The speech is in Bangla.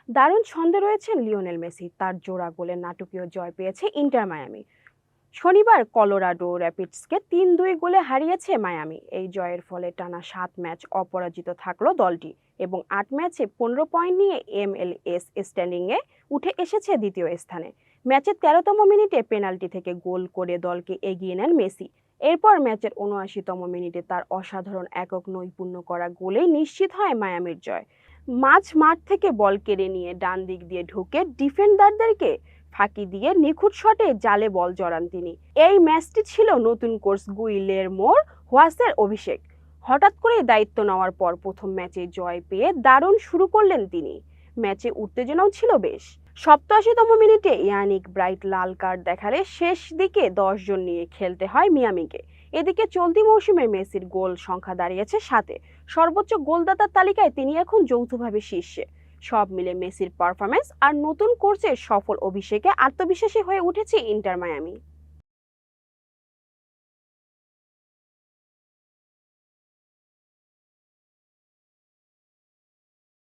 দারুণ ছন্দে রয়েছেন লিওনেল মেসি। তার জোড়া গোলে নাটকীয় জয় পেয়েছে ইন্টার মায়ামি। শনিবার কলোরাডো র্যাপিডসকে 3-2 গোলে হারিয়েছে মায়ামি। এই জয়ের ফলে টানা 7 ম্যাচ অপরাজিত থাকলো দলটি এবং 8 ম্যাচে 15 পয়েন্ট নিয়ে MLS স্ট্যান্ডিংয়ে উঠে এসেছে দ্বিতীয় স্থানে। ম্যাচের 13তম মিনিটে পেনাল্টি থেকে গোল করে দলকে এগিয়ে নেন মেসি। এরপর ম্যাচের 79তম মিনিটে তার অসাধারণ একক নৈপুণ্য করা গোলেই নিশ্চিত হয় মায়ামির জয়। মাঝ মাঠ থেকে বল কেড়ে নিয়ে ডান দিক দিয়ে ঢুকে ডিফেন্ডারদেরকে ফাঁকি দিয়ে নিখুঁত শটে জালে বল জড়ান তিনি। এই ম্যাচটি ছিল নতুন কোচ গুইলেরমোর হোয়াসের অভিষেক। হঠাৎ করেই দায়িত্ব নেওয়ার পর প্রথম ম্যাচে জয় পেয়ে দারুণ শুরু করলেন তিনি। ম্যাচে উত্তেজনাও ছিল বেশ। 87তম মিনিটে ইয়ানিক ব্রাইট লাল কার্ড দেখালে শেষ দিকে 10 জন নিয়ে খেলতে হয় মিয়ামিকে। এদিকে চলতি মৌসুমে মেসির গোল সংখ্যা দাঁড়িয়েছে 7-এ। সর্বোচ্চ গোলদাতার তালিকায় তিনি এখন যৌথভাবে শীর্ষে। সব মিলে মেসির পারফরম্যান্স আর নতুন কোচের সফল অভিষেকে আত্মবিশ্বাসী হয়ে উঠেছে ইন্টার মায়ামি।